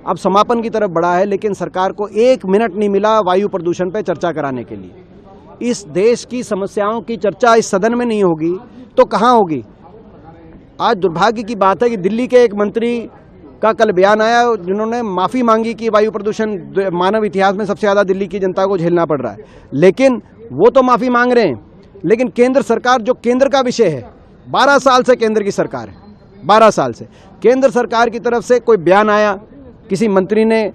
अब समापन की तरफ बढ़ा है, लेकिन सरकार को 1 मिनट नहीं मिला वायु प्रदूषण पर चर्चा कराने के लिए। इस देश की समस्याओं की चर्चा इस सदन में नहीं होगी तो कहाँ होगी? आज दुर्भाग्य की बात है कि दिल्ली के एक मंत्री का कल बयान आया जिन्होंने माफ़ी मांगी कि वायु प्रदूषण मानव इतिहास में सबसे ज़्यादा दिल्ली की जनता को झेलना पड़ रहा है, लेकिन वो तो माफ़ी मांग रहे हैं, लेकिन केंद्र सरकार, जो केंद्र का विषय है, 12 साल से केंद्र की सरकार है, 12 साल से केंद्र सरकार की तरफ से कोई बयान आया, किसी मंत्री ने,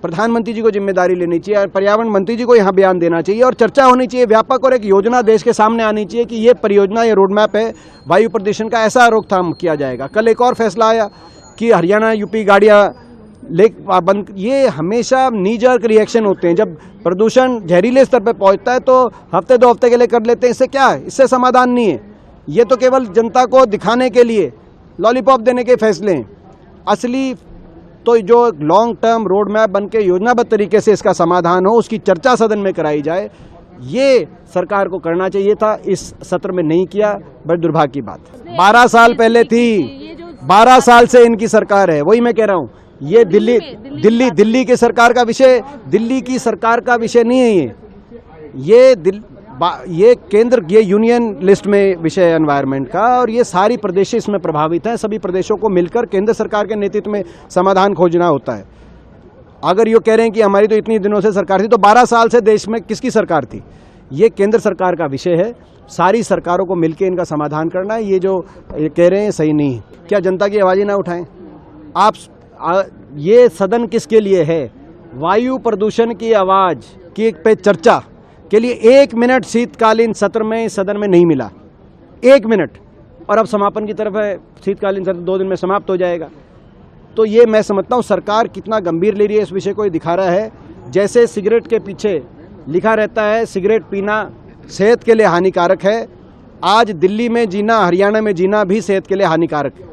प्रधानमंत्री जी को जिम्मेदारी लेनी चाहिए, पर्यावरण मंत्री जी को यहाँ बयान देना चाहिए और चर्चा होनी चाहिए व्यापक, और एक योजना देश के सामने आनी चाहिए कि ये परियोजना, ये रोड मैप है, वायु प्रदूषण का ऐसा रोकथाम किया जाएगा। कल एक और फैसला आया कि हरियाणा यूपी गाड़ियाँ बंद। ये हमेशा नी जर्क रिएक्शन होते हैं। जब प्रदूषण जहरीले स्तर पर पहुंचता है तो हफ्ते 2 हफ्ते के लिए कर लेते हैं, इससे क्या है? इससे समाधान नहीं है। ये तो केवल जनता को दिखाने के लिए लॉलीपॉप देने के फैसले हैं। असली तो जो लॉन्ग टर्म रोड मैप बन के योजनाबद्ध तरीके से इसका समाधान हो, उसकी चर्चा सदन में कराई जाए, ये सरकार को करना चाहिए था। इस सत्र में नहीं किया, बड़ी दुर्भाग्य की बात। 12 साल पहले थी, 12 साल से इनकी सरकार है। वही मैं कह रहा हूँ, ये दिल्ली की सरकार का विषय, दिल्ली की सरकार का विषय नहीं है। ये केंद्र, ये यूनियन लिस्ट में विषय है एनवायरनमेंट का, और ये सारी प्रदेश इसमें प्रभावित हैं। सभी प्रदेशों को मिलकर केंद्र सरकार के नेतृत्व में समाधान खोजना होता है। अगर ये कह रहे हैं कि हमारी तो इतनी दिनों से सरकार थी, तो 12 साल से देश में किसकी सरकार थी? ये केंद्र सरकार का विषय है। सारी सरकारों को मिलकर इनका समाधान करना है। ये जो ये कह रहे हैं सही नहीं है। क्या जनता की आवाज़ें ना उठाएं? ये सदन किसके लिए है? वायु प्रदूषण की आवाज़ की पे चर्चा के लिए 1 मिनट शीतकालीन सत्र में सदन में नहीं मिला, 1 मिनट। और अब समापन की तरफ है, शीतकालीन सत्र 2 दिन में समाप्त हो जाएगा। तो ये मैं समझता हूँ सरकार कितना गंभीर ले रही है इस विषय को, ये दिखा रहा है। जैसे सिगरेट के पीछे लिखा रहता है सिगरेट पीना सेहत के लिए हानिकारक है, आज दिल्ली में जीना, हरियाणा में जीना भी सेहत के लिए हानिकारक है।